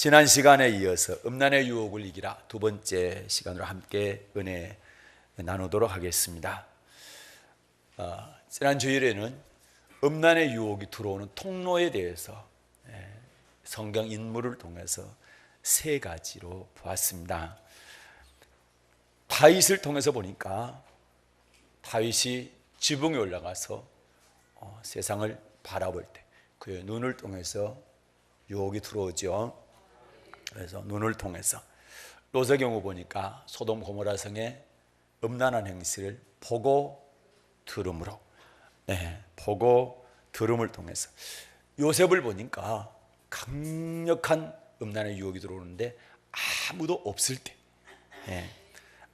지난 시간에 이어서 음란의 유혹을 이기라 두 번째 시간으로 함께 은혜 나누도록 하겠습니다. 지난 주일에는 음란의 유혹이 들어오는 통로에 대해서 성경 인물을 통해서 세 가지로 보았습니다. 다윗을 통해서 보니까 다윗이 지붕에 올라가서 세상을 바라볼 때 그의 눈을 통해서 유혹이 들어오죠. 그래서 눈을 통해서 롯의 경우 보니까 소돔 고모라 성의 음란한 행실을 보고 들음으로 보고 들음을 통해서 요셉을 보니까 강력한 음란의 유혹이 들어오는데 아무도 없을 때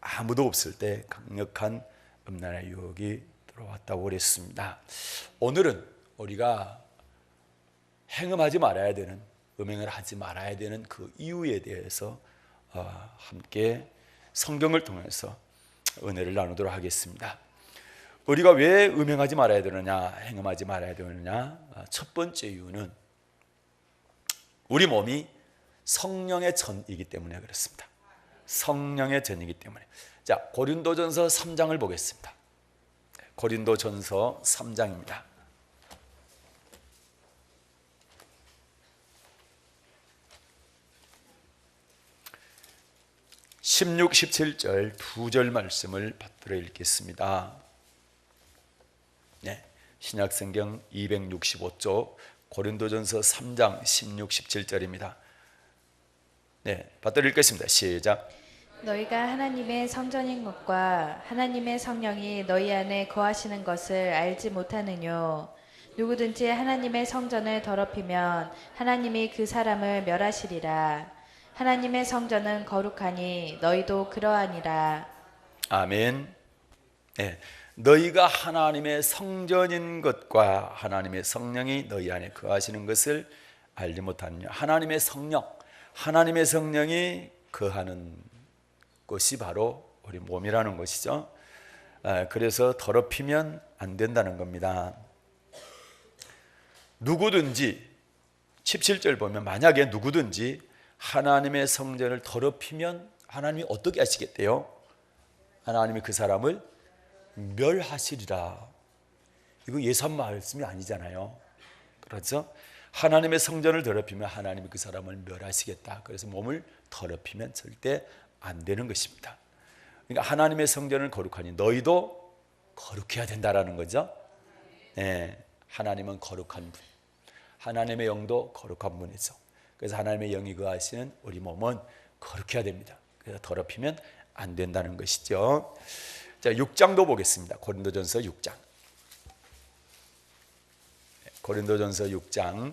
아무도 없을 때 강력한 음란의 유혹이 들어왔다고 그랬습니다. 오늘은 우리가 행음하지 말아야 되는 음행을 하지 말아야 되는 그 이유에 대해서 함께 성경을 통해서 은혜를 나누도록 하겠습니다. 우리가 왜 음행하지 말아야 되느냐, 행음하지 말아야 되느냐? 첫 번째 이유는 우리 몸이 성령의 전이기 때문에 그렇습니다. 성령의 전이기 때문에. 자, 고린도전서 3장을 보겠습니다. 고린도전서 3장입니다. 16, 17절 두 절 말씀을 받들어 읽겠습니다. 신약성경 265쪽 고린도전서 3장 16, 17절입니다. 받들어 읽겠습니다. 시작. 너희가 하나님의 성전인 것과 하나님의 성령이 너희 안에 거하시는 것을 알지 못하느뇨. 누구든지 하나님의 성전을 더럽히면 하나님이 그 사람을 멸하시리라. 하나님의 성전은 거룩하니 너희도 그러하니라. 아멘. 너희가 하나님의 성전인 것과 하나님의 성령이 너희 안에 거하시는 것을 알지 못하느냐. 하나님의 성령이 거하는 것이 바로 우리 몸이라는 것이죠. 그래서 더럽히면 안 된다는 겁니다. 누구든지 17절 보면 만약에 누구든지 하나님의 성전을 더럽히면 하나님이 어떻게 하시겠대요? 하나님이 그 사람을 멸하시리라. 이거 예산 말씀이 아니잖아요. 그렇죠? 하나님의 성전을 더럽히면 하나님이 그 사람을 멸하시겠다. 그래서 몸을 더럽히면 절대 안 되는 것입니다. 그러니까 하나님의 성전을 거룩하니 너희도 거룩해야 된다라는 거죠. 하나님은 거룩한 분, 하나님의 영도 거룩한 분이죠. 그래서 하나님의 영이 거하시는 우리 몸은 거룩해야 됩니다. 그래서 더럽히면 안 된다는 것이죠. 자, 6장도 보겠습니다. 고린도전서 6장. 고린도전서 6장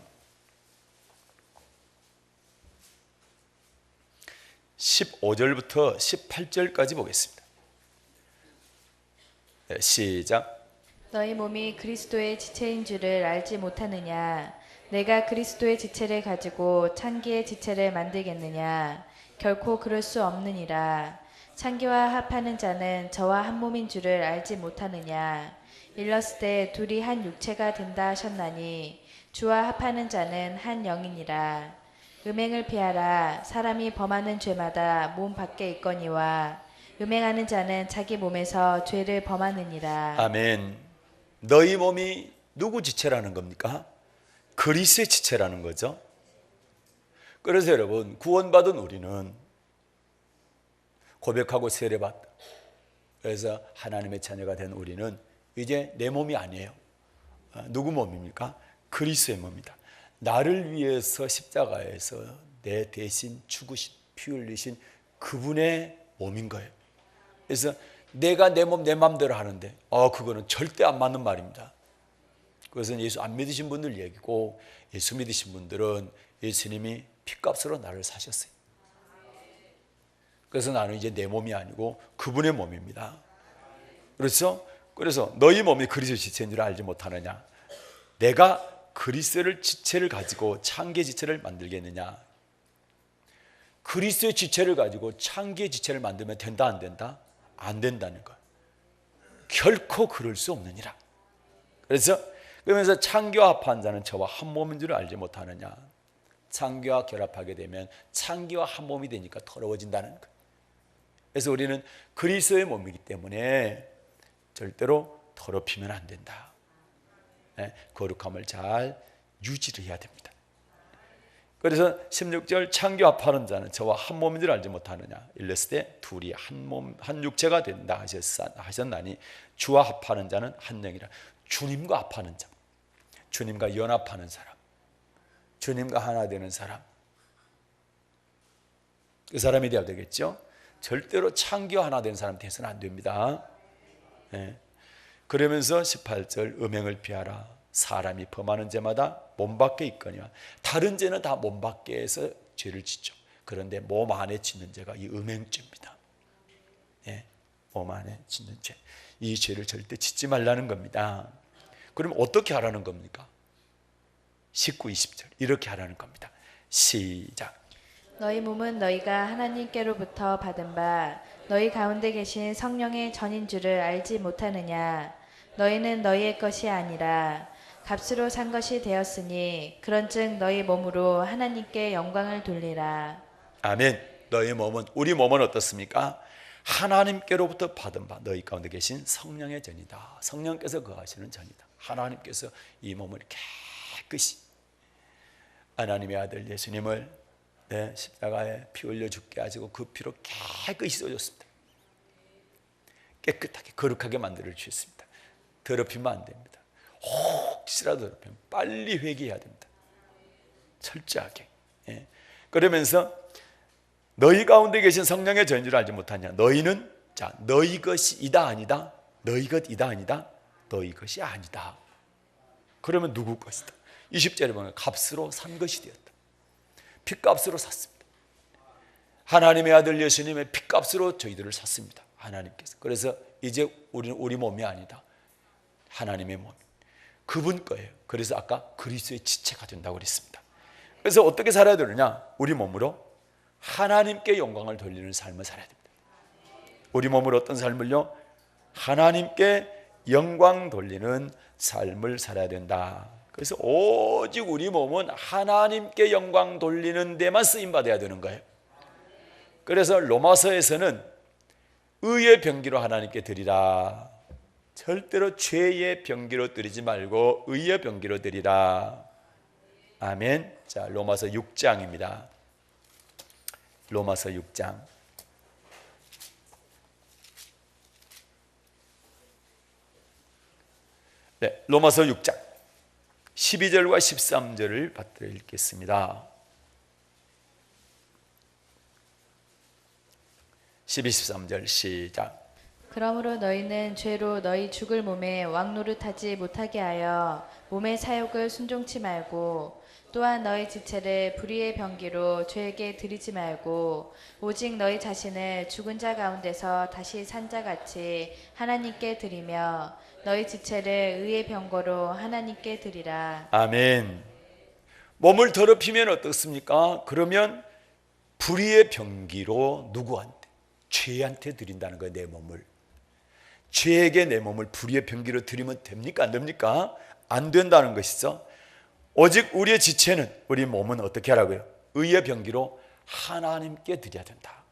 15절부터 18절까지 보겠습니다. 시작. 너희 몸이 그리스도의 지체인 줄을 알지 못하느냐. 내가 그리스도의 지체를 가지고 창기의 지체를 만들겠느냐. 결코 그럴 수 없느니라. 창기와 합하는 자는 저와 한 몸인 줄을 알지 못하느냐. 일렀을 둘이 한 육체가 된다 하셨나니 주와 합하는 자는 한 영이니라. 음행을 피하라. 사람이 범하는 죄마다 몸 밖에 있거니와 음행하는 자는 자기 몸에서 죄를 범하느니라. 아멘. 너희 몸이 누구 지체라는 겁니까? 그리스도의 지체라는 거죠. 그래서 여러분, 구원받은 우리는 고백하고 세례받다. 그래서 하나님의 자녀가 된 우리는 이제 내 몸이 아니에요. 누구 몸입니까? 그리스도의 몸이다. 나를 위해서 십자가에서 내 대신 죽으신, 피 흘리신 그분의 몸인 거예요. 그래서 내가 내 몸 내 맘대로 하는데 그거는 절대 안 맞는 말입니다. 그것은 예수 안 믿으신 분들 얘기고, 예수 믿으신 분들은 예수님이 피값으로 나를 사셨어요. 그래서 나는 이제 내 몸이 아니고 그분의 몸입니다. 그렇죠? 그래서 너희 몸이 그리스도의 지체인 줄 알지 못하느냐. 내가 그리스도의 지체를 가지고 창기의 지체를 만들겠느냐. 그리스도의 지체를 가지고 창기의 지체를 만들면 된다 안 된다? 안 된다는 것. 결코 그럴 수 없느니라. 그래서 그러면서 창기와 합한 자는 저와 한 몸인 줄 알지 못하느냐. 창기와 결합하게 되면 창기와 한 몸이 되니까 더러워진다는 거예요. 그래서 우리는 그리스도의 몸이기 때문에 절대로 더럽히면 안 된다. 거룩함을 잘 유지를 해야 됩니다. 그래서 16절 창기 합하는 자는 저와 한 몸인 줄 알지 못하느냐 일렀을 때 둘이 한 몸 한 육체가 된다 하셨나니 주와 합하는 자는 한 영이라. 주님과 합하는 자, 주님과 연합하는 사람, 주님과 하나 되는 사람, 그 사람이 되어야 되겠죠. 절대로 창기와 하나 된 사람 되서는 안 됩니다. 그러면서 18절 음행을 피하라. 사람이 범하는 죄마다 몸 밖에 있거니와. 다른 죄는 다 몸 밖에서 죄를 짓죠. 그런데 몸 안에 짓는 죄가 이 음행죄입니다. 몸 안에 짓는 죄, 이 죄를 절대 짓지 말라는 겁니다. 그럼 어떻게 하라는 겁니까? 19, 20절 이렇게 하라는 겁니다. 시작. 너희 몸은 너희가 하나님께로부터 받은 바 너희 가운데 계신 성령의 전인 줄을 알지 못하느냐. 너희는 너희의 것이 아니라 값으로 산 것이 되었으니 그런즉 너희 몸으로 하나님께 영광을 돌리라. 아멘. 너희 몸은, 우리 몸은 어떻습니까? 하나님께로부터 받은 바 너희 가운데 계신 성령의 전이다. 성령께서 거하시는 전이다. 하나님께서 이 몸을 깨끗이, 하나님의 아들 예수님을 십자가에 피 흘려 죽게 하시고 그 피로 깨끗이 쏘셨습니다. 깨끗하게 거룩하게 만들어 주셨습니다. 더럽히면 안 됩니다. 혹시라도 더럽히면 빨리 회개해야 됩니다. 철저하게. 그러면서 너희 가운데 계신 성령의 전인 줄 알지 못하냐. 너희는, 자, 너희 것이 이다 아니다, 너희 것 이다 아니다, 너희 것이 아니다. 그러면 누구 것이다? 20절에 보면 값으로 산 것이 되었다. 핏값으로 샀습니다. 하나님의 아들 예수님의 핏값으로 저희들을 샀습니다. 하나님께서. 그래서 이제 우리는 우리 몸이 아니다, 하나님의 몸, 그분 거예요. 그래서 아까 그리스도의 지체가 된다고 그랬습니다. 그래서 어떻게 살아야 되느냐? 우리 몸으로 하나님께 영광을 돌리는 삶을 살아야 됩니다. 우리 몸으로 어떤 삶을요? 하나님께 영광 돌리는 삶을 살아야 된다. 그래서 오직 우리 몸은 하나님께 영광 돌리는 데만 쓰임받아야 되는 거예요. 그래서 로마서에서는 의의 병기로 하나님께 드리라. 절대로 죄의 병기로 드리지 말고 의의 병기로 드리라. 아멘. 자, 로마서 6장입니다. 로마서 6장. 네, 로마서 6장 12절과 13절을 받들어 읽겠습니다. 12, 13절 시작. 그러므로 너희는 죄로 너희 죽을 몸에 왕노릇하지 못하게 하여 몸의 사욕을 순종치 말고, 또한 너희 지체를 불의의 병기로 죄에게 드리지 말고 오직 너희 자신을 죽은 자 가운데서 다시 산 자 같이 하나님께 드리며 너희 지체를 의의 병거로 하나님께 드리라. 아멘. 몸을 더럽히면 어떻습니까? 그러면 불의의 병기로 누구한테? 죄한테 드린다는 거예요. 내 몸을. 죄에게 내 몸을 불의의 병기로 드리면 됩니까? 안 됩니까? 안 된다는 것이죠. 오직 우리의 지체는, 우리 몸은 어떻게 하라고요? 의의 병기로 하나님께 드려야 된다.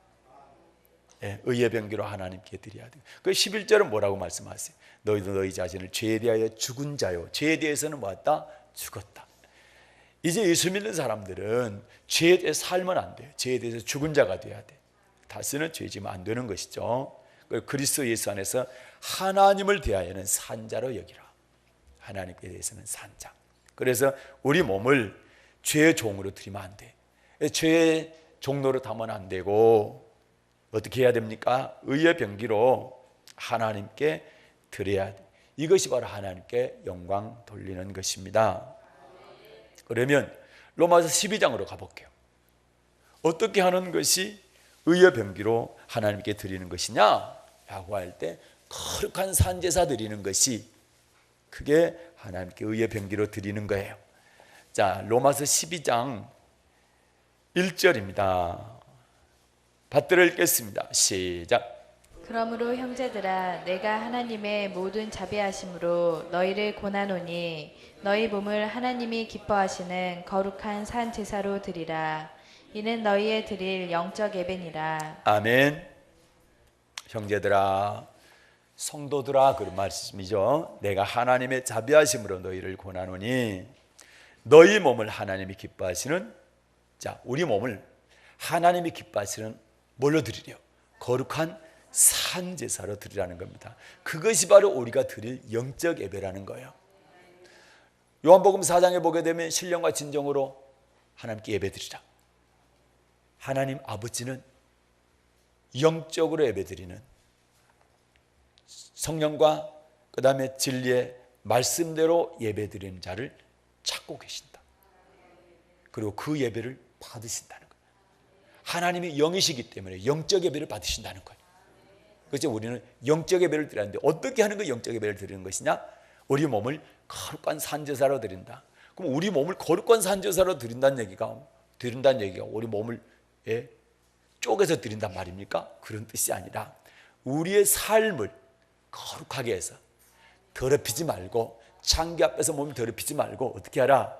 의의 병기로 하나님께 드려야 된다. 그 11절은 뭐라고 말씀하세요? 너희도 너희 자신을 죄에 대하여 죽은 자요. 죄에 대해서는 뭐였다? 죽었다. 이제 예수 믿는 사람들은 죄에 대해 살면 안 돼요. 죄에 대해서 죽은 자가 돼야 돼. 다시는 죄 지면 안 되는 것이죠. 그리스도 예수 안에서 하나님을 대하여는 산자로 여기라. 하나님께 대해서는 산자. 그래서 우리 몸을 죄의 종으로 드리면 안 돼. 죄의 종로로 담으면 안 되고 어떻게 해야 됩니까? 의의 병기로 하나님께 드려야 돼. 이것이 바로 하나님께 영광 돌리는 것입니다. 그러면 로마서 12장으로 가볼게요. 어떻게 하는 것이 의의 병기로 하나님께 드리는 것이냐 라고 할 때 거룩한 산제사 드리는 것이, 그게 하나님께 의의 병기로 드리는 거예요. 자, 로마서 12장 1절입니다. 받들어 읽겠습니다. 시작. 그러므로 형제들아 내가 하나님의 모든 자비하심으로 너희를 고나노니 너희 몸을 하나님이 기뻐하시는 거룩한 산 제사로 드리라. 이는 너희의 드릴 영적 예배니라. 아멘. 형제들아, 성도들아, 그런 말씀이죠. 내가 하나님의 자비하심으로 너희를 고나노니 너희 몸을 하나님이 기뻐하시는, 자, 우리 몸을 하나님이 기뻐하시는 뭘로 드리려? 거룩한 산 제사로 드리라는 겁니다. 그것이 바로 우리가 드릴 영적 예배라는 거예요. 요한복음 4장에 보게 되면 신령과 진정으로 하나님께 예배드리라. 하나님 아버지는 영적으로 예배드리는, 성령과 그 다음에 진리의 말씀대로 예배드리는 자를 찾고 계신다. 그리고 그 예배를 받으신다는 거예요. 하나님이 영이시기 때문에 영적 예배를 받으신다는 거예요. 그래서 우리는 영적 예배를 드리는데 어떻게 하는 거 영적 예배를 드리는 것이냐? 우리 몸을 거룩한 산제사로 드린다. 그럼 우리 몸을 거룩한 산제사로 드린다는 얘기가 우리 몸을 쪼개서 드린단 말입니까? 그런 뜻이 아니라 우리의 삶을 거룩하게 해서 더럽히지 말고, 창기 앞에서 몸을 더럽히지 말고 어떻게 하라?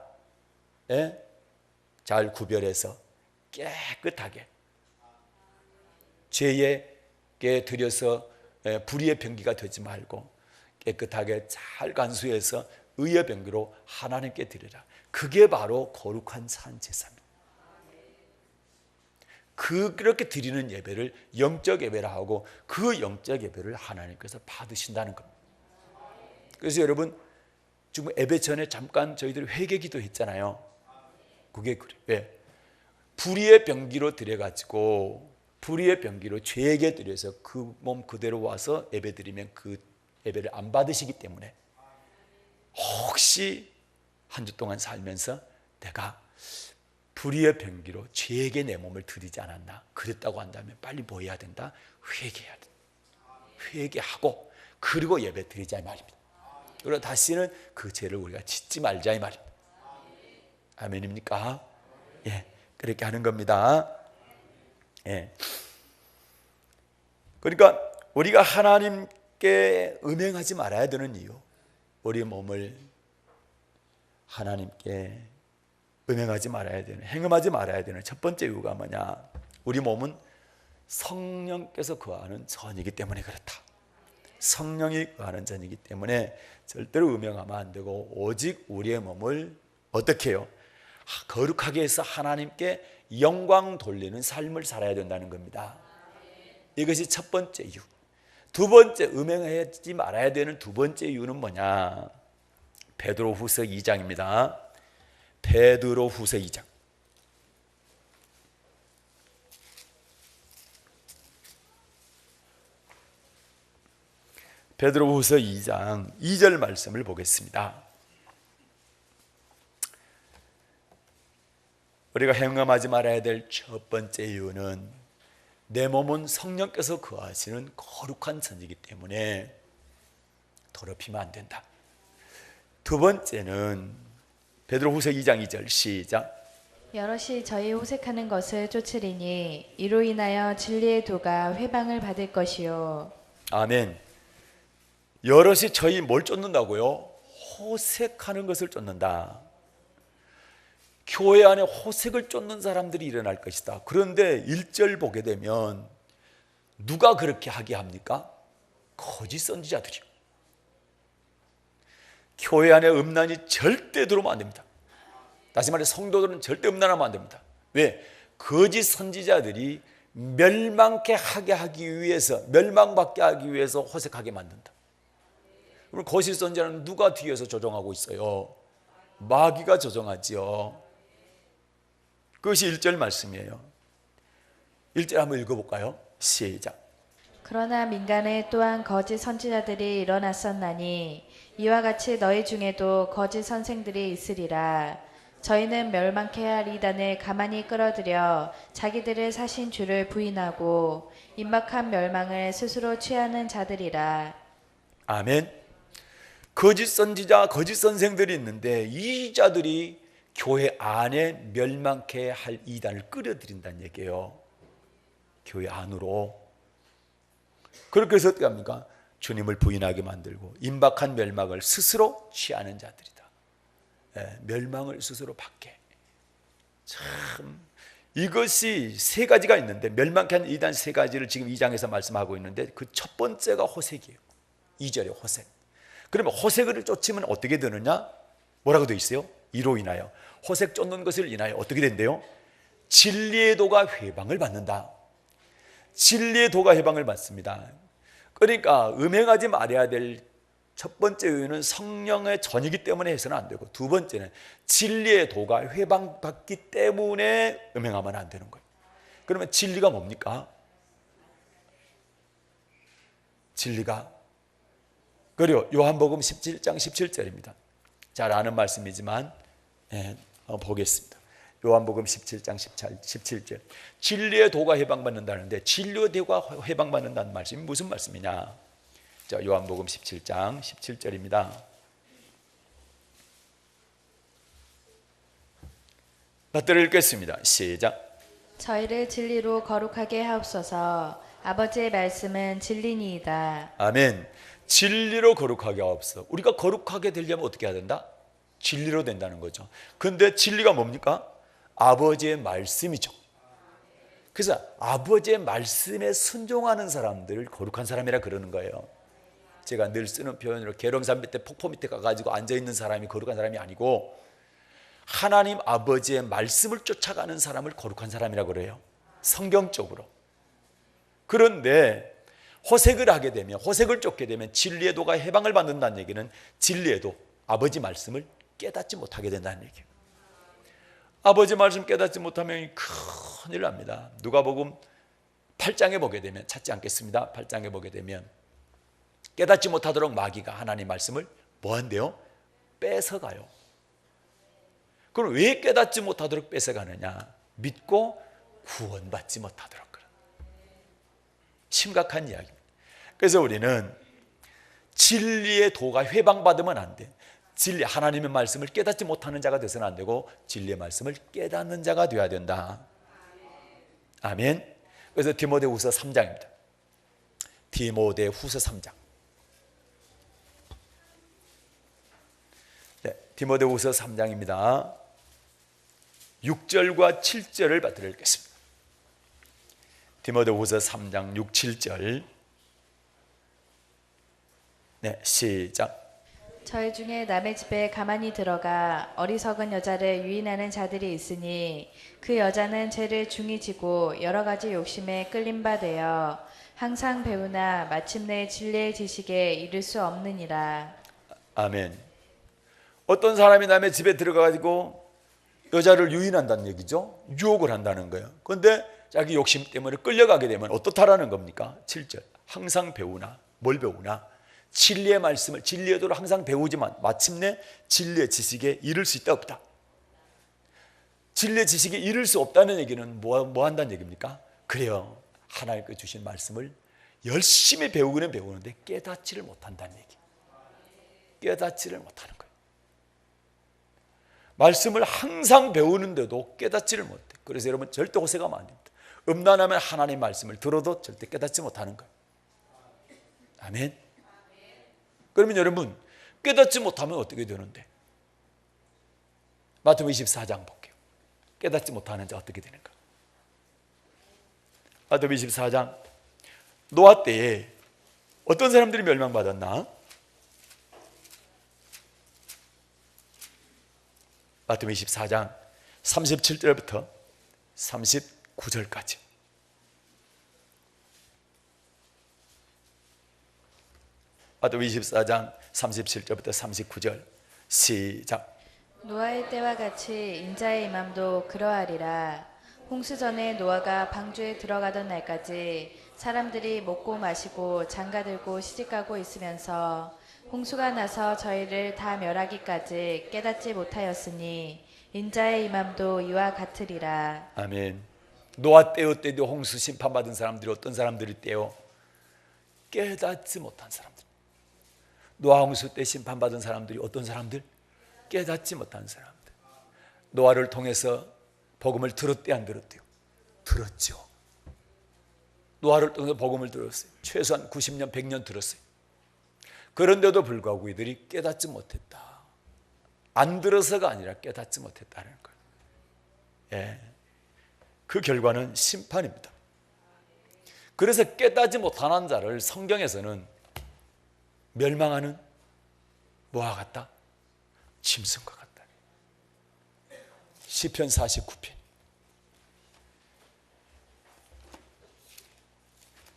잘 구별해서 깨끗하게 죄에게 들여서 불의의 병기가 되지 말고 깨끗하게 잘 간수해서 의의 병기로 하나님께 드리라. 그게 바로 거룩한 산제사입니다. 그렇게 드리는 예배를 영적 예배라 하고 그 영적 예배를 하나님께서 받으신다는 겁니다. 그래서 여러분, 지금 예배 전에 잠깐 저희들이 회개기도 했잖아요. 그게 그래. 왜? 불의의 병기로 드려가지고, 불의의 병기로 죄에게 드려서 그 몸 그대로 와서 예배 드리면 그 예배를 안 받으시기 때문에, 혹시 한 주 동안 살면서 내가 불의의 병기로 죄에게 내 몸을 드리지 않았나, 그랬다고 한다면 빨리 뭐 해야 된다? 회개해야 된다. 회개하고 그리고 예배 드리자 이 말입니다. 그리고 다시는 그 죄를 우리가 짓지 말자 이 말입니다. 아멘입니까? 예, 그렇게 하는 겁니다. 예. 그러니까 우리가 하나님께 음행하지 말아야 되는 이유, 우리 몸을 하나님께 음행하지 말아야 되는, 행음하지 말아야 되는 첫 번째 이유가 뭐냐? 우리 몸은 성령께서 거하는 전이기 때문에 그렇다. 성령이 거하는 전이기 때문에 절대로 음행하면 안 되고, 오직 우리의 몸을 어떻게 해요? 거룩하게 해서 하나님께 영광 돌리는 삶을 살아야 된다는 겁니다. 이것이 첫 번째 이유. 두 번째, 음행하지 말아야 되는 두 번째 이유는 뭐냐? 베드로후서 2장입니다. 베드로후서 2장. 베드로후서 2장 2절 말씀을 보겠습니다. 우리가 행함하지 말아야 될 첫 번째 이유는 내 몸은 성령께서 거하시는 거룩한 전이기 때문에 더럽히면 안 된다. 두 번째는 베드로후서 2장 2절 시작. 여럿이 저희 호색하는 것을 쫓으리니 이로 인하여 진리의 도가 회방을 받을 것이요. 아멘. 여럿이 저희 뭘 쫓는다고요? 호색하는 것을 쫓는다. 교회 안에 호색을 쫓는 사람들이 일어날 것이다. 그런데 1절 보게 되면 누가 그렇게 하게 합니까? 거짓 선지자들이요. 교회 안에 음란이 절대 들어오면 안 됩니다. 다시 말해 성도들은 절대 음란하면 안 됩니다. 왜? 거짓 선지자들이 멸망케 하기 위해서, 멸망받게 하기 위해서 호색하게 만든다. 그럼 거짓 선지자는 누가 뒤에서 조종하고 있어요? 마귀가 조종하지요. 그것이 1절 말씀이에요. 1절 한번 읽어볼까요? 시작. 그러나 민간에 또한 거짓 선지자들이 일어났었나니 이와 같이 너희 중에도 거짓 선생들이 있으리라. 저희는 멸망케 할 이단을 가만히 끌어들여 자기들을 사신 주를 부인하고 임박한 멸망을 스스로 취하는 자들이라. 아멘. 거짓 선지자, 거짓 선생들이 있는데 이 자들이 교회 안에 멸망케 할 이단을 끌어들인다는 얘기예요. 교회 안으로. 그렇게 해서 어떻게 합니까? 주님을 부인하게 만들고 임박한 멸망을 스스로 취하는 자들이다. 멸망을 스스로 받게. 참 이것이 세 가지가 있는데, 멸망케 한 이단 세 가지를 지금 2장에서 말씀하고 있는데, 그 첫 번째가 호색이에요. 2절에 호색. 그러면 호색을 쫓으면 어떻게 되느냐? 뭐라고 되어 있어요? 이로 인하여, 호색 쫓는 것을 인하여 어떻게 된대요? 진리의 도가 회방을 받는다. 진리의 도가 회방을 받습니다. 그러니까 음행하지 말아야 될 첫 번째 이유는 성령의 전이기 때문에 해서는 안 되고, 두 번째는 진리의 도가 회방받기 때문에 음행하면 안 되는 거예요. 그러면 진리가 뭡니까? 진리가, 그리고 요한복음 17장 17절입니다. 잘 아는 말씀이지만 보겠습니다. 요한복음 17장 17절. 진리의 도가 해방받는다는데, 진리의 도가 해방받는다는 말씀이 무슨 말씀이냐? 자, 요한복음 17장 17절입니다. 받들어 읽겠습니다. 시작. 저희를 진리로 거룩하게 하옵소서. 아버지의 말씀은 진리니이다. 아멘. 진리로 거룩하게 하옵소서. 우리가 거룩하게 되려면 어떻게 해야 된다? 진리로 된다는 거죠. 근데 진리가 뭡니까? 아버지의 말씀이죠. 그래서 아버지의 말씀에 순종하는 사람들을 거룩한 사람이라 그러는 거예요. 제가 늘 쓰는 표현으로 계룡산 밑에 폭포 밑에 가가지고 앉아있는 사람이 거룩한 사람이 아니고, 하나님 아버지의 말씀을 쫓아가는 사람을 거룩한 사람이라고 그래요, 성경적으로. 그런데 호색을 하게 되면, 호색을 쫓게 되면 진리의 도가 해방을 받는다는 얘기는 진리의 도, 아버지 말씀을 깨닫지 못하게 된다는 얘기예요. 아버지 말씀 깨닫지 못하면 큰일 납니다. 누가복음 8장에 보게 되면, 찾지 않겠습니다. 8장에 보게 되면 깨닫지 못하도록 마귀가 하나님 말씀을 뭐 한대요? 뺏어가요. 그럼 왜 깨닫지 못하도록 뺏어가느냐? 믿고 구원받지 못하도록. 심각한 이야기입니다. 그래서 우리는 진리의 도가 회방받으면 안 돼. 진리, 하나님의 말씀을 깨닫지 못하는 자가 되서는 안 되고, 진리의 말씀을 깨닫는 자가 되어야 된다. 아멘. 그래서 디모데후서 3장입니다. 디모데후서 3장. 네, 디모데후서 3장입니다. 6절과 7절을 받들어 읽겠습니다. 디모데후서 3장 6, 7절. 네, 시작. 저희 중에 남의 집에 가만히 들어가 어리석은 여자를 유인하는 자들이 있으니, 그 여자는 죄를 중히 지고 여러 가지 욕심에 끌린 바 되어 항상 배우나 마침내 진리의 지식에 이를 수 없느니라. 아멘. 어떤 사람이 남의 집에 들어가가지고 여자를 유인한다는 얘기죠. 유혹을 한다는 거예요. 그런데 자기 욕심 때문에 끌려가게 되면 어떻다라는 겁니까? 7절. 항상 배우나, 뭘 배우나? 진리의 말씀을, 진리의 도를 항상 배우지만 마침내 진리의 지식에 이를 수 있다 없다. 진리의 지식에 이를 수 없다는 얘기는 뭐 한다는 얘기입니까? 그래요, 하나님께 주신 말씀을 열심히 배우기는 배우는데 깨닫지를 못한다는 얘기. 깨닫지를 못하는 거예요. 말씀을 항상 배우는데도 깨닫지를 못해. 그래서 여러분 절대 호색하면 안 됩니다. 음란하면 하나님의 말씀을 들어도 절대 깨닫지 못하는 거예요. 아멘. 그러면 여러분 깨닫지 못하면 어떻게 되는데? 마태복음 24장 볼게요. 깨닫지 못하는 자 어떻게 되는가? 마태복음 24장. 노아 때에 어떤 사람들이 멸망받았나? 마태복음 24장 37절부터 39절까지. 마태복음 24장 37절부터 39절 시작. 노아의 때와 같이 인자의 임함도 그러하리라. 홍수 전에 노아가 방주에 들어가던 날까지 사람들이 먹고 마시고 장가들고 시집가고 있으면서 홍수가 나서 저희를 다 멸하기까지 깨닫지 못하였으니 인자의 임함도 이와 같으리라. 아멘. 노아 때도 홍수 심판받은 사람들이 어떤 사람들이 때요? 깨닫지 못한 사람들. 노아 홍수 때 심판받은 사람들이 어떤 사람들? 깨닫지 못한 사람들. 노아를 통해서 복음을 들었대 안 들었대요? 들었죠. 노아를 통해서 복음을 들었어요. 최소한 90년, 100년 들었어요. 그런데도 불구하고 이들이 깨닫지 못했다. 안 들어서가 아니라 깨닫지 못했다는 거예요. 예. 그 결과는 심판입니다. 그래서 깨닫지 못하는 자를 성경에서는 멸망하는 뭐와 같다? 짐승과 같다. 시편 49편.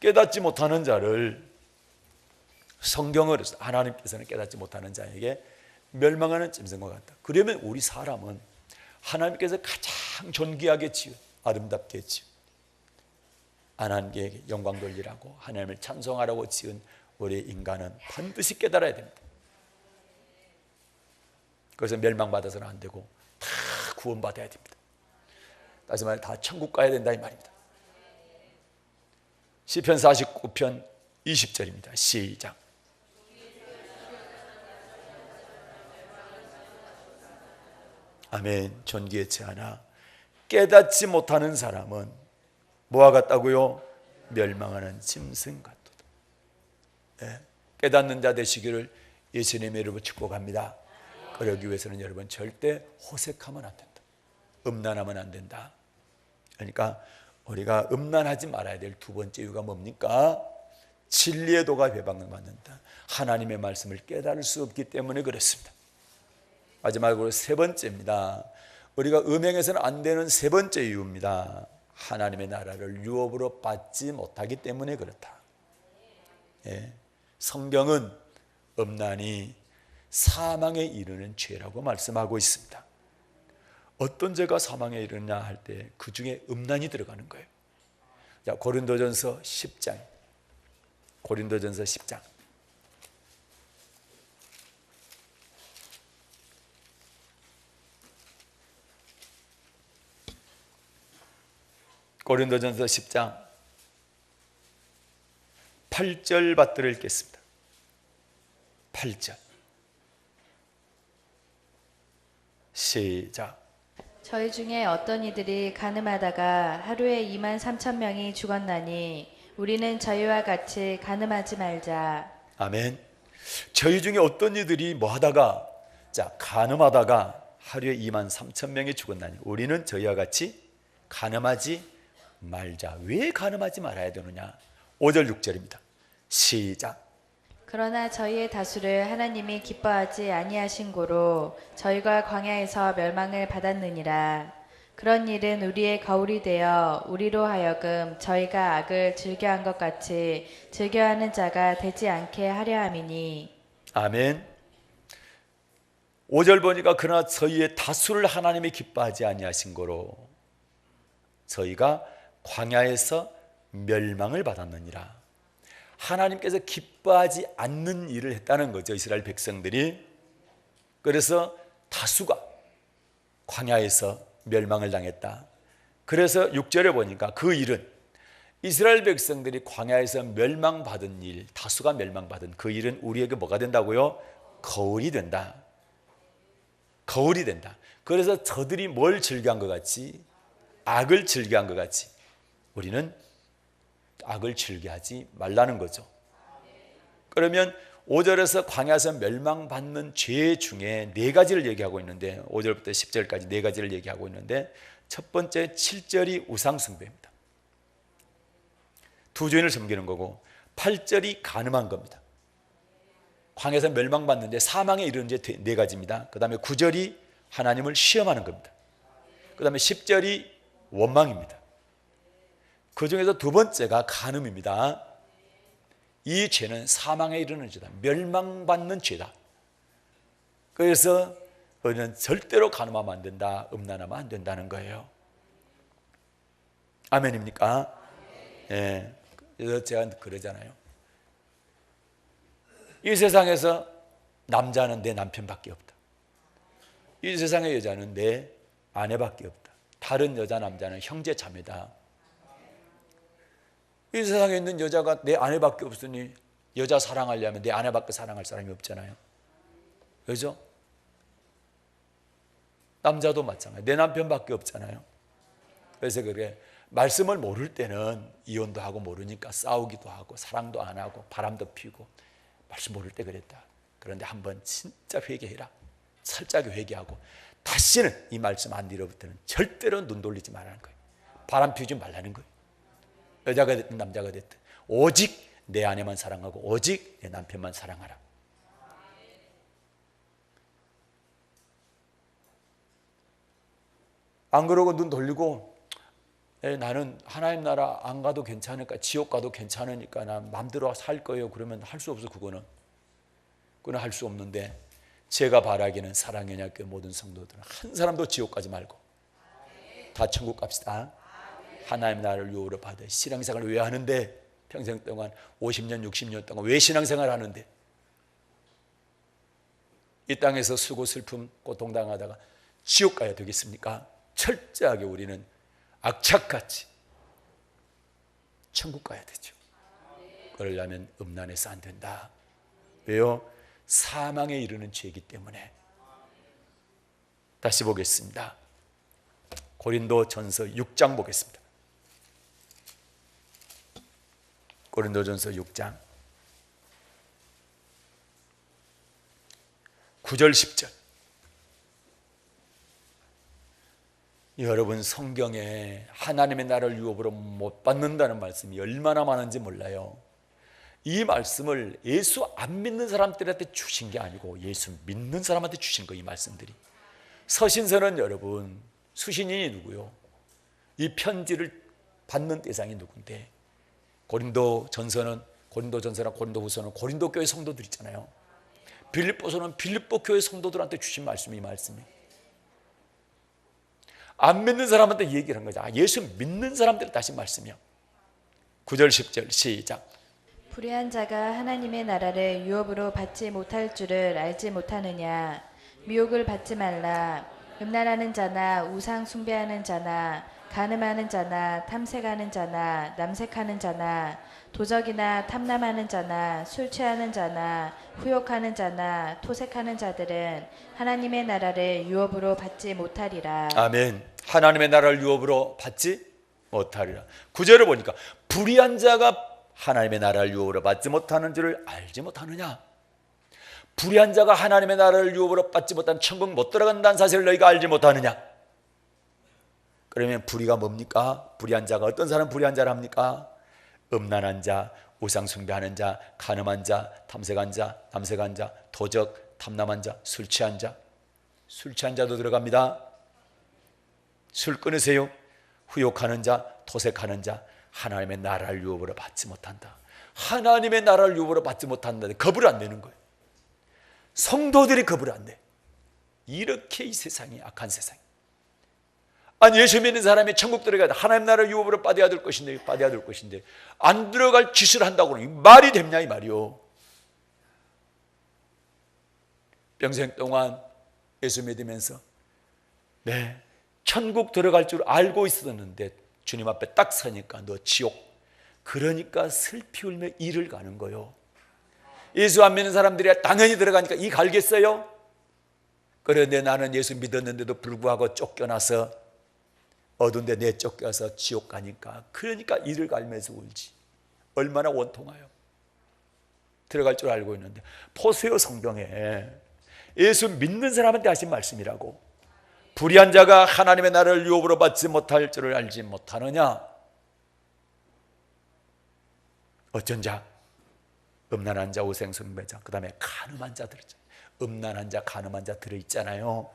깨닫지 못하는 자를 성경으로 하나님께서는 깨닫지 못하는 자에게 멸망하는 짐승과 같다. 그러면 우리 사람은 하나님께서 가장 존귀하게 지은, 아름답게 지은, 하나님께 영광 돌리라고 하나님을 찬송하라고 지은 우리 인간은 반드시 깨달아야 됩니다. 그래서 멸망받아서는 안 되고 다 구원받아야 됩니다. 다시 말해 다 천국 가야 된다 이 말입니다. 시편 49편 20절입니다. 시작. 아멘. 존귀에 채하나 깨닫지 못하는 사람은 뭐와 같다고요? 멸망하는 짐승 같도다. 네. 깨닫는 자 되시기를 예수님의 이름으로 축복합니다. 그러기 위해서는 여러분 절대 호색하면 안 된다. 음란하면 안 된다. 그러니까 우리가 음란하지 말아야 될 두 번째 이유가 뭡니까? 진리의 도가 배방받는다. 하나님의 말씀을 깨달을 수 없기 때문에 그렇습니다. 마지막으로 세 번째입니다. 우리가 음행해서는 안 되는 세 번째 이유입니다. 하나님의 나라를 유업으로 받지 못하기 때문에 그렇다. 예. 성경은 음란이 사망에 이르는 죄라고 말씀하고 있습니다. 어떤 죄가 사망에 이르냐 할 때 그 중에 음란이 들어가는 거예요. 자, 고린도전서 10장. 고린도전서 10장. 고린도전서 10장 8절 받들어 읽겠습니다. 8절 시작. 저희 중에 어떤 이들이 가늠하다가 하루에 23,000명이 죽었나니 우리는 저희와 같이 가늠하지 말자. 아멘. 저희 중에 어떤 이들이 뭐 하다가 가늠하다가 하루에 23,000명이 죽었나니 우리는 저희와 같이 가늠하지 말자. 왜 가늠하지 말아야 되느냐? 5절 6절입니다. 시작. 그러나 저희의 다수를 하나님이 기뻐하지 아니하신 고로 저희가 광야에서 멸망을 받았느니라. 그런 일은 우리의 거울이 되어 우리로 하여금 저희가 악을 즐겨한 것 같이 즐겨하는 자가 되지 않게 하려 함이니. 아멘. 5절 보니까 그러나 저희의 다수를 하나님이 기뻐하지 아니하신 거로 저희가 광야에서 멸망을 받았느니라. 하나님께서 기뻐하지 않는 일을 했다는 거죠, 이스라엘 백성들이. 그래서 다수가 광야에서 멸망을 당했다. 그래서 6절에 보니까 그 일은 이스라엘 백성들이 광야에서 멸망받은 일, 다수가 멸망받은 그 일은 우리에게 뭐가 된다고요? 거울이 된다. 거울이 된다. 그래서 저들이 뭘 즐겨한 것 같이, 악을 즐겨한 것 같이 우리는 악을 즐겨하지 말라는 거죠. 그러면 5절에서 광야에서 멸망받는 죄 중에 네 가지를 얘기하고 있는데 5절부터 10절까지 네 가지를 얘기하고 있는데 첫 번째 7절이 우상숭배입니다. 두 주인을 섬기는 거고 8절이 간음한 겁니다. 광야에서 멸망받는데 사망에 이르는 죄 네 가지입니다. 그 다음에 9절이 하나님을 시험하는 겁니다. 그 다음에 10절이 원망입니다. 그 중에서 두 번째가 간음입니다. 이 죄는 사망에 이르는 죄다. 멸망받는 죄다. 그래서 우리는 절대로 간음하면 안 된다. 음란하면 안 된다는 거예요. 아멘입니까? 예. 그래서 제가 그러잖아요. 이 세상에서 남자는 내 남편밖에 없다. 이 세상의 여자는 내 아내밖에 없다. 다른 여자 남자는 형제 자매다. 이 세상에 있는 여자가 내 아내밖에 없으니 여자 사랑하려면 내 아내밖에 사랑할 사람이 없잖아요. 그죠? 남자도 마찬가지. 내 남편밖에 없잖아요. 그래서 그래 말씀을 모를 때는 이혼도 하고 모르니까 싸우기도 하고 사랑도 안 하고 바람도 피우고 말씀 모를 때 그랬다. 그런데 한번 진짜 회개해라. 철저하게 회개하고 다시는 이 말씀 안 뒤로부터는 절대로 눈 돌리지 말라는 거예요. 바람 피우지 말라는 거예요. 여자가 됐든 남자가 됐든 오직 내 아내만 사랑하고 오직 내 남편만 사랑하라. 안 그러고 눈 돌리고 나는 하나님 나라 안 가도 괜찮으니까 지옥 가도 괜찮으니까 난 마음대로 살 거예요. 그러면 할 수 없어. 그거는 할 수 없는데 제가 바라기는 사랑연합교회 모든 성도들은 한 사람도 지옥 가지 말고 다 천국 갑시다. 하나님 나라를 유업으로 받아 신앙생활을 왜 하는데 평생 동안 50년 60년 동안 왜 신앙생활을 하는데 이 땅에서 수고 슬픔 고통당하다가 지옥 가야 되겠습니까? 철저하게 우리는 악착같이 천국 가야 되죠. 그러려면 음란해서 안 된다. 왜요? 사망에 이르는 죄이기 때문에. 다시 보겠습니다. 고린도전서 6장 보겠습니다. 고린도전서 6장 9절 10절. 여러분 성경에 하나님의 나라를 유업으로 못 받는다는 말씀이 얼마나 많은지 몰라요. 이 말씀을 예수 안 믿는 사람들한테 주신 게 아니고 예수 믿는 사람한테 주신 거예요. 이 말씀들이. 서신서는 여러분 수신인이 누구요? 이 편지를 받는 대상이 누군데 고린도전서나 고린도후서는 고린도 교회 성도들 있잖아요. 빌립보서는 빌립보 교회 성도들한테 주신 말씀이 이 말씀이에요. 안 믿는 사람한테 얘기를 한 거죠. 예수 믿는 사람들 다시 말씀이요. 9절 10절 시작. 불의한 자가 하나님의 나라를 유업으로 받지 못할 줄을 알지 못하느냐. 미혹을 받지 말라. 음란하는 자나 우상 숭배하는 자나 간음하는 자나 탐색하는 자나 남색하는 자나 도적이나 탐남하는 자나 술 취하는 자나 후욕하는 자나 토색하는 자들은 하나님의 나라를 유업으로 받지 못하리라. 아멘. 하나님의 나라를 유업으로 받지 못하리라. 9절을 보니까 불의한 자가 하나님의 나라를 유업으로 받지 못하는 줄을 알지 못하느냐. 불의한 자가 하나님의 나라를 유업으로 받지 못한 천국 못 들어간다는 사실을 너희가 알지 못하느냐. 그러면 불의가 뭡니까? 불의한 자가 어떤 사람 불의한 자를 합니까? 음란한 자, 우상 숭배하는 자, 간음한 자, 탐색한 자, 남색한 자, 도적, 탐남한 자, 술 취한 자. 술 취한 자도 들어갑니다. 술 끊으세요. 후욕하는 자, 토색하는 자, 하나님의 나라를 유업으로 받지 못한다. 하나님의 나라를 유업으로 받지 못한다. 겁을 안 내는 거예요. 성도들이 겁을 안 내. 이렇게 이 세상이 악한 세상. 아니 예수 믿는 사람이 천국 들어가야 돼. 하나님 나라를 유업으로 받아야 될 것인데 안 들어갈 짓을 한다고 그러니 말이 되냐 이 말이요. 평생 동안 예수 믿으면서 천국 들어갈 줄 알고 있었는데 주님 앞에 딱 서니까 너 지옥. 그러니까 슬피 울며 이를 가는 거요. 예수 안 믿는 사람들이 당연히 들어가니까 이 갈겠어요? 그런데 나는 예수 믿었는데도 불구하고 쫓겨나서 어두운 데 내쫓겨서 지옥 가니까 그러니까 이를 갈면서 울지. 얼마나 원통해요. 들어갈 줄 알고 있는데 보세요. 성경에 예수 믿는 사람한테 하신 말씀이라고. 불의한 자가 하나님의 나라를 유업으로 받지 못할 줄을 알지 못하느냐. 어쩐 자? 음란한 자, 우상숭배자, 그 다음에 간음한 자들 있잖아요. 음란한 자, 간음한 자 들어있잖아요.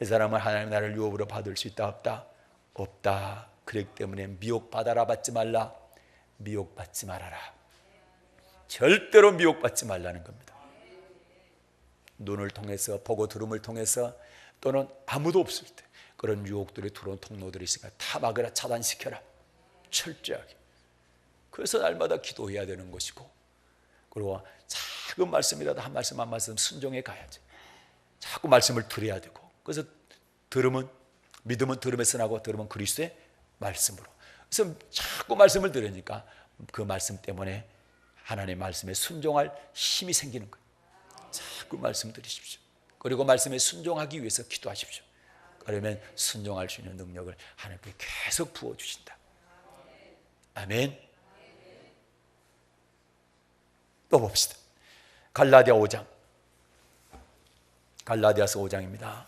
이 사람은 하나님의 나라를 유업으로 받을 수 있다 없다? 없다. 그렇기 때문에 미혹받아라 받지 말라. 미혹받지 말아라. 절대로 미혹받지 말라는 겁니다. 눈을 통해서 보고 들음을 통해서 또는 아무도 없을 때 그런 유혹들이 들어온 통로들이 있으니까 다 막으라. 차단시켜라. 철저하게. 그래서 날마다 기도해야 되는 것이고 그리고 작은 말씀이라도 한 말씀 한 말씀 순종해 가야지. 자꾸 말씀을 들어야 되고 그래서 믿음은 들음에서 나고 들음은 그리스도의 말씀으로. 그래서 자꾸 말씀을 들으니까 그 말씀 때문에 하나님의 말씀에 순종할 힘이 생기는 거예요. 자꾸 말씀 들으십시오. 그리고 말씀에 순종하기 위해서 기도하십시오. 그러면 순종할 수 있는 능력을 하나님께 계속 부어주신다. 아멘. 또 봅시다. 갈라디아 5장. 갈라디아서 5장입니다.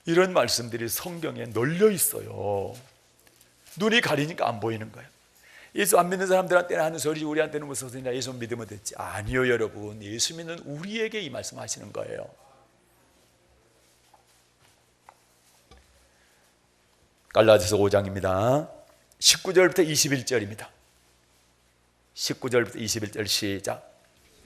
이런 말씀들이 성경에 널려 있어요. 눈이 가리니까 안 보이는 거예요. 예수 안 믿는 사람들한테는 하는 소리, 우리한테는 무슨 소리냐, 예수 믿으면 됐지. 아니요 여러분, 예수 믿는 우리에게 이 말씀 하시는 거예요. 갈라디아서 5장입니다 19절부터 21절입니다 19절부터 21절 시작.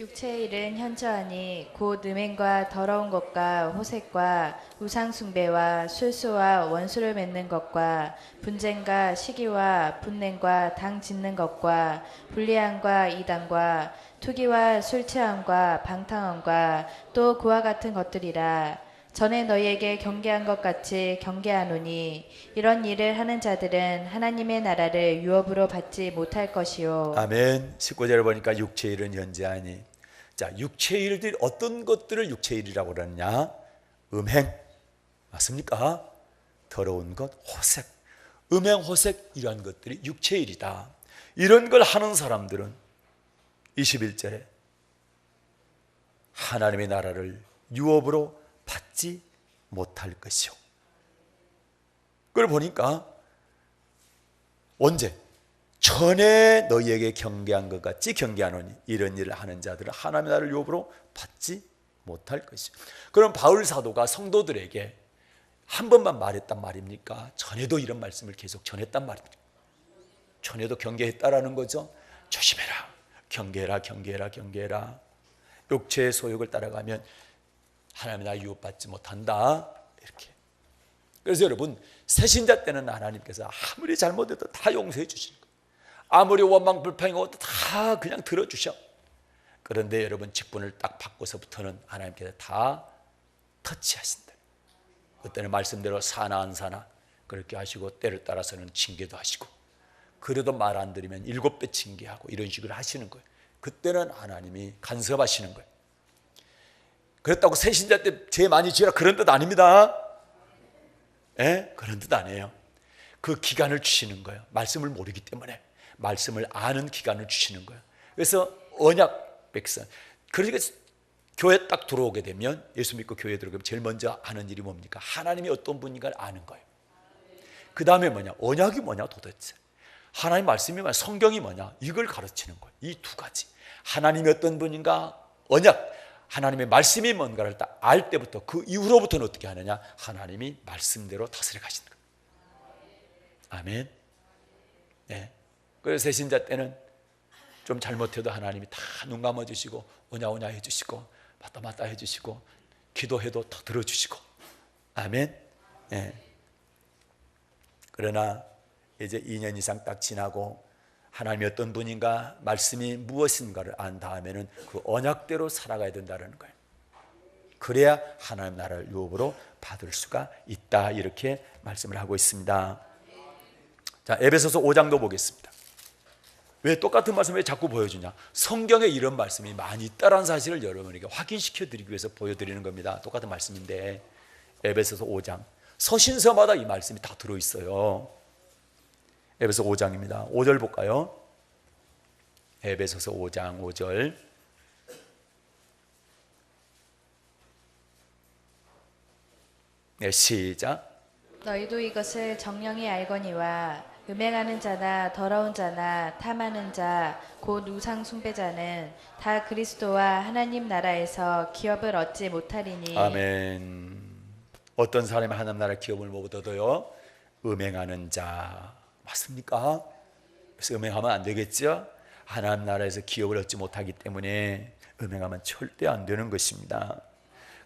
육체의 일은 현저하니 곧 음행과 더러운 것과 호색과 우상 숭배와 술수와 원수를 맺는 것과 분쟁과 시기와 분냄과 당 짓는 것과 불리함과 이단과 투기와 술 취함과 방탕함과 또 그와 같은 것들이라. 전에 너희에게 경계한 것 같이 경계하노니 이런 일을 하는 자들은 하나님의 나라를 유업으로 받지 못할 것이요. 아멘. 19절에 보니까 육체의 일은 현재하니. 자, 육체의 일들이 어떤 것들을 육체의 일이라고 그러느냐? 음행, 맞습니까? 더러운 것, 호색. 음행, 호색 이러한 것들이 육체의 일이다. 이런 걸 하는 사람들은 21절에 하나님의 나라를 유업으로 받지 못할 것이요. 그걸 보니까 언제? 전에 너희에게 경계한 것 같이 경계하노니 이런 일을 하는 자들은 하나님의 나라를 유업으로 받지 못할 것이요. 그럼 바울 사도가 성도들에게 한 번만 말했단 말입니까? 전에도 이런 말씀을 계속 전했단 말입니다. 전에도 경계했다라는 거죠. 조심해라, 경계해라, 경계해라, 경계해라. 육체의 소욕을 따라가면 하나님의 나라 유업받지 못한다. 이렇게. 그래서 여러분, 새신자 때는 하나님께서 아무리 잘못해도 다 용서해 주시는 거예요. 아무리 원망 불평하고 다 그냥 들어주셔. 그런데 여러분, 직분을 딱 받고서부터는 하나님께서 다 터치하신다. 그때는 말씀대로 사나 안 사나 그렇게 하시고, 때를 따라서는 징계도 하시고, 그래도 말 안 들으면 7배 징계하고 이런 식으로 하시는 거예요. 그때는 하나님이 간섭하시는 거예요. 그렇다고 새신자 때 죄 많이 지으라 그런 뜻 아닙니다. 예? 그런 뜻 아니에요. 그 기간을 주시는 거예요. 말씀을 모르기 때문에 말씀을 아는 기간을 주시는 거예요. 그래서 언약 백성, 그러니까 교회 딱 들어오게 되면, 예수 믿고 교회에 들어오면 제일 먼저 하는 일이 뭡니까? 하나님이 어떤 분인가를 아는 거예요. 그 다음에 뭐냐? 언약이 뭐냐 도대체? 하나님 말씀이 뭐냐? 성경이 뭐냐? 이걸 가르치는 거예요. 이 두 가지. 하나님이 어떤 분인가? 언약. 하나님의 말씀이 뭔가를 딱 알 때부터 그 이후로부터는 어떻게 하느냐? 하나님이 말씀대로 다스려 가시는 거예요. 아멘. 네. 그래서 새신자 때는 좀 잘못해도 하나님이 다 눈 감아주시고 오냐 오냐 해주시고 맞다 맞다 해주시고 기도해도 더 들어주시고. 아멘. 네. 그러나 이제 2년 이상 딱 지나고 하나님이 어떤 분인가, 말씀이 무엇인가를 안 다음에는 그 언약대로 살아가야 된다는 거예요. 그래야 하나님 나라를 유업으로 받을 수가 있다, 이렇게 말씀을 하고 있습니다. 자, 에베소서 5장도 보겠습니다. 왜 똑같은 말씀을 왜 자꾸 보여주냐? 성경에 이런 말씀이 많이 있다는 사실을 여러분에게 확인시켜 드리기 위해서 보여드리는 겁니다. 똑같은 말씀인데 에베소서 5장 서신서마다 이 말씀이 다 들어있어요. 에베소 5장입니다. 5절 볼까요? 에베소서 5장 5절. 네, 시작. 너희도 이것을 정령이 알거니와 음행하는 자나 더러운 자나 탐하는 자 곧 우상 숭배자는 다 그리스도와 하나님 나라에서 기업을 얻지 못하리니. 아멘. 어떤 사람이 하나님 나라 기업을 못 얻어요? 음행하는 자. 맞습니까? 그래서 음행하면 안 되겠죠? 하나님 나라에서 기업을 얻지 못하기 때문에 음행하면 절대 안 되는 것입니다.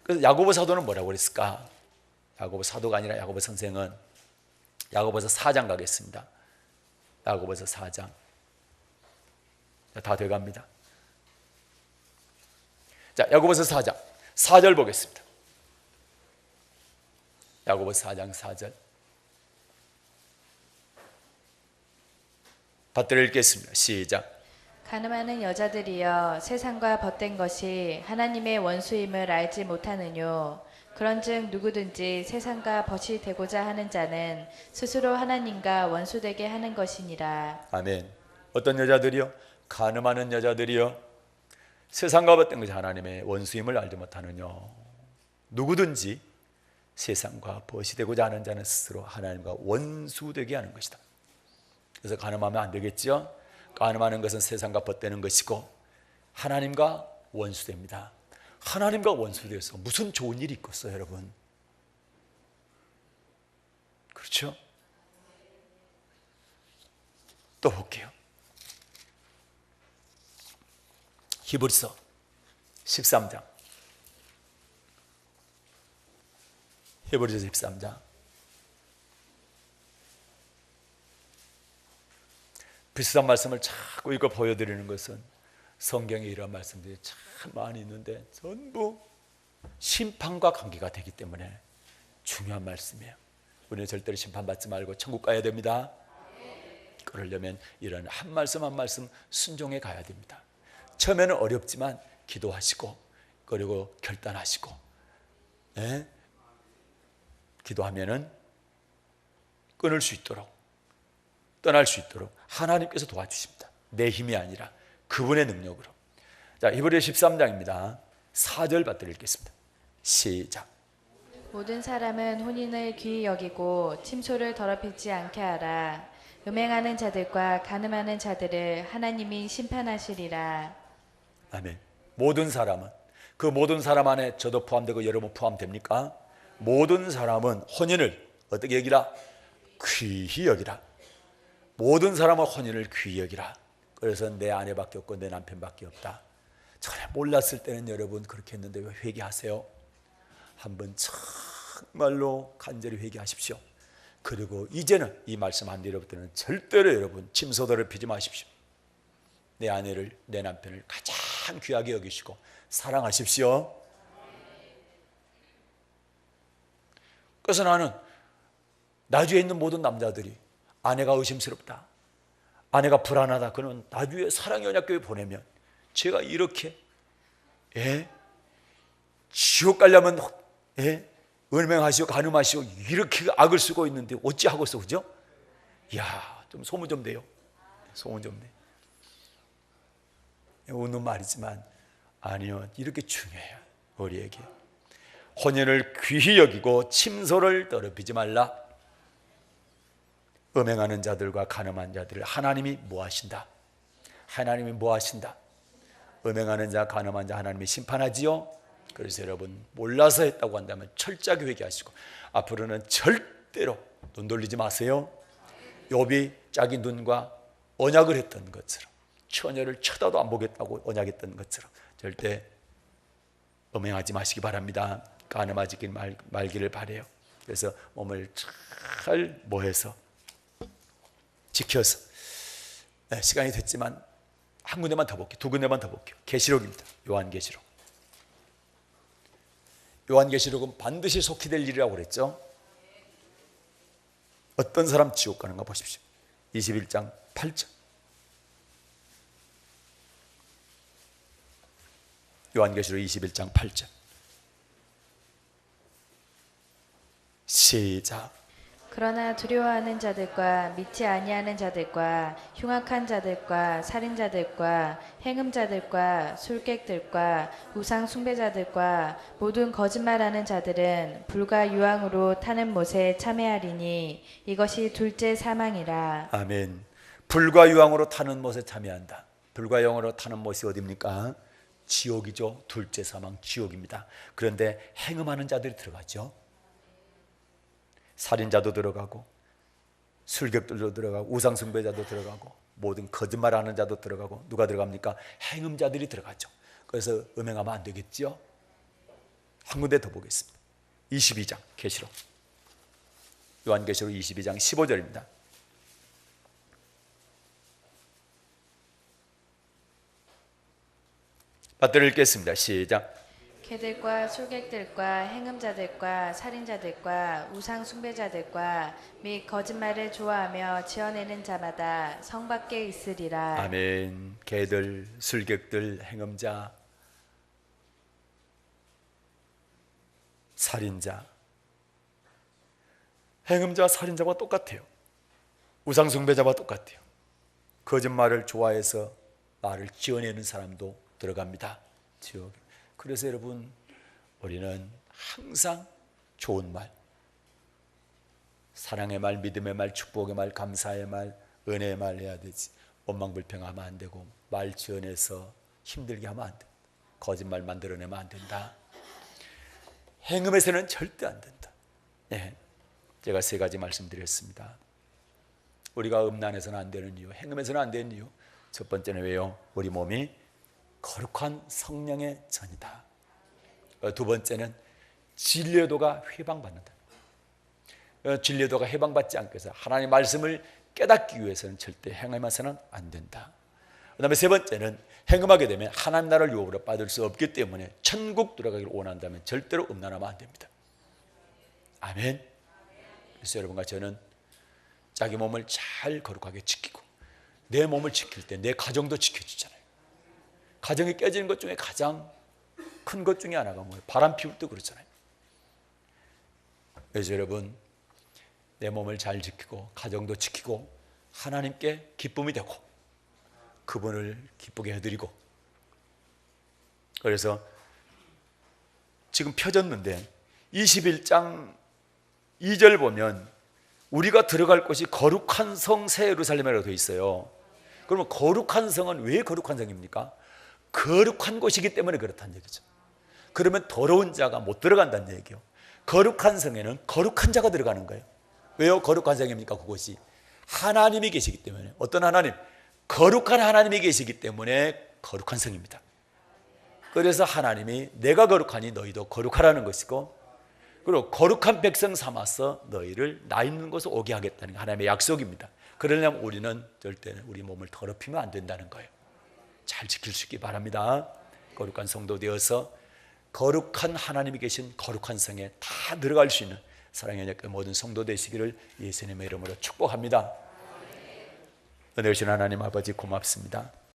그래서 야고보 사도는 뭐라고 그랬을까? 야고보 사도가 아니라 야고보 선생은 야고보서 4장 가겠습니다. 야고보서 4장. 다 돼갑니다. 자, 야고보서 4장 4절 보겠습니다. 야고보서 4장 4절. 받들어 읽겠습니다. 시작. 가늠하는 여자들이여, 세상과 벗된 것이 하나님의 원수임을 알지 못하느뇨. 그런즉 누구든지 세상과 벗이 되고자 하는 자는 스스로 하나님과 원수되게 하는 것이니라. 아멘. 어떤 여자들이요? 간음하는 여자들이요? 세상과 벗된 것이 하나님의 원수임을 알지 못하느뇨. 누구든지 세상과 벗이 되고자 하는 자는 스스로 하나님과 원수되게 하는 것이다. 그래서 간음하면 안 되겠죠? 간음하는 것은 세상과 벗되는 것이고 하나님과 원수됩니다. 하나님과 원수되어서 무슨 좋은 일이 있겠어요, 여러분? 그렇죠? 또 볼게요. 히브리서 13장. 히브리서 13장. 비슷한 말씀을 자꾸 읽어 보여드리는 것은 성경에 이런 말씀들이 참 많이 있는데 전부 심판과 관계가 되기 때문에 중요한 말씀이에요. 우리는 절대로 심판받지 말고 천국 가야 됩니다. 그러려면 이런 한 말씀 한 말씀 순종해 가야 됩니다. 처음에는 어렵지만 기도하시고 그리고 결단하시고 기도하면은 끊을 수 있도록 떠날 수 있도록 하나님께서 도와주십니다. 내 힘이 아니라 그분의 능력으로. 자, 히브리서 13장입니다. 4절 받들어 읽겠습니다. 시작. 모든 사람은 혼인을 귀히 여기고 침소를 더럽히지 않게 하라. 음행하는 자들과 간음하는 자들을 하나님이 심판하시리라. 아멘. 모든 사람은, 그 모든 사람 안에 저도 포함되고 여러분 포함됩니까? 모든 사람은 혼인을 어떻게 여기라? 귀히 여기라. 모든 사람은 혼인을 귀히 여기라. 그래서 내 아내밖에 없고 내 남편밖에 없다. 전에 몰랐을 때는 여러분 그렇게 했는데 왜 회개하세요? 한번 정말로 간절히 회개하십시오. 그리고 이제는 이 말씀 한 뒤로부터는 절대로 여러분 침소들을 피지 마십시오. 내 아내를, 내 남편을 가장 귀하게 여기시고 사랑하십시오. 그래서 나는 나주에 있는 모든 남자들이 아내가 의심스럽다, 아내가 불안하다, 그러면 나주에 사랑의 언약교회 보내면 제가 이렇게 지옥 가려면 은행하시오 간음하시오 이렇게 악을 쓰고 있는데 어찌하겠어, 그죠? 이야, 좀 소문 좀 내요. 소문 좀 내. 웃는 말이지만 아니요, 이렇게 중요해요. 우리에게 혼인을 귀히 여기고 침소를 더럽히지 말라. 음행하는 자들과 간음한 자들을 하나님이 뭐하신다? 하나님이 뭐하신다? 음행하는 자, 간음한 자 하나님이 심판하지요. 그래서 여러분 몰라서 했다고 한다면 철저하게 회개하시고 앞으로는 절대로 눈 돌리지 마세요. 욥이 자기 눈과 언약을 했던 것처럼, 처녀를 쳐다도 안 보겠다고 언약했던 것처럼 절대 음행하지 마시기 바랍니다. 간음하지 말기를 바라요. 그래서 몸을 잘 모해서 지켜서, 시간이 됐지만 한 군데만 더 볼게요. 두 군데만 더 볼게요. 계시록입니다. 요한계시록. 요한계시록은 반드시 속히 될 일이라고 그랬죠. 어떤 사람 지옥 가는가 보십시오. 21장 8절. 요한계시록 21장 8절. 시작. 그러나 두려워하는 자들과 믿지 아니하는 자들과 흉악한 자들과 살인자들과 행음자들과 술객들과 우상 숭배자들과 모든 거짓말하는 자들은 불과 유황으로 타는 못에 참여하리니 이것이 둘째 사망이라. 아멘. 불과 유황으로 타는 못에 참여한다. 불과 유황으로 타는 못이 어디입니까? 지옥이죠. 둘째 사망, 지옥입니다. 그런데 행음하는 자들이 들어가죠. 살인자도 들어가고 술객들도 들어가고 우상숭배자도 들어가고 모든 거짓말하는 자도 들어가고 누가 들어갑니까? 행음자들이 들어가죠. 그래서 음행하면 안 되겠죠. 한 군데 더 보겠습니다. 22장 계시록, 요한계시록 22장 15절입니다. 받들어 읽겠습니다. 시작. 개들과 술객들과 행음자들과 살인자들과 우상 숭배자들과 및 거짓말을 좋아하며 지어내는 자마다 성 밖에 있으리라. 아멘. 개들, 술객들, 행음자, 살인자, 행음자와 살인자와 똑같아요. 우상숭배자와 똑같아요. 거짓말을 좋아해서 말을 지어내는 사람도 들어갑니다. 지옥. 그래서 여러분, 우리는 항상 좋은 말, 사랑의 말, 믿음의 말, 축복의 말, 감사의 말, 은혜의 말 해야 되지. 원망불평하면 안 되고, 말 지어내서 힘들게 하면 안 된다. 거짓말 만들어내면 안 된다. 행음에서는 절대 안 된다. 네. 제가 3가지 말씀드렸습니다. 우리가 음란해서는 안 되는 이유, 행음해서는 안 되는 이유. 첫 번째는 왜요? 우리 몸이 거룩한 성령의 전이다. 두 번째는 진리도가 회방받는다. 진리도가 해방받지 않기 위해서 하나님의 말씀을 깨닫기 위해서는 절대 행음해서는 안 된다. 그 다음에 세 번째는 행음하게 되면 하나님 나라를 유업으로 받을 수 없기 때문에 천국 들어가기를 원한다면 절대로 음란하면 안 됩니다. 아멘. 그래서 여러분과 저는 자기 몸을 잘 거룩하게 지키고, 내 몸을 지킬 때 내 가정도 지켜주잖아요. 가정이 깨지는 것 중에 가장 큰 것 중에 하나가 뭐예요? 바람 피울 때 그렇잖아요. 그래서 여러분, 내 몸을 잘 지키고 가정도 지키고 하나님께 기쁨이 되고 그분을 기쁘게 해드리고, 그래서 지금 펴졌는데 21장 2절 보면 우리가 들어갈 곳이 거룩한 성 새 예루살렘이라고 되어 있어요. 그러면 거룩한 성은 왜 거룩한 성입니까? 거룩한 곳이기 때문에 그렇다는 얘기죠. 그러면 더러운 자가 못 들어간다는 얘기요. 거룩한 성에는 거룩한 자가 들어가는 거예요. 왜요? 거룩한 성입니까? 그곳이 하나님이 계시기 때문에. 어떤 하나님? 거룩한 하나님이 계시기 때문에 거룩한 성입니다. 그래서 하나님이 내가 거룩하니 너희도 거룩하라는 것이고, 그리고 거룩한 백성 삼아서 너희를 나 있는 곳에 오게 하겠다는 게 하나님의 약속입니다. 그러려면 우리는 절대 우리 몸을 더럽히면 안 된다는 거예요. 잘 지킬 수 있기 바랍니다. 거룩한 성도 되어서 거룩한 하나님이 계신 거룩한 성에 다 들어갈 수 있는 사랑의 모든 성도 되시기를 예수님의 이름으로 축복합니다. 은혜로우신 하나님 아버지 고맙습니다.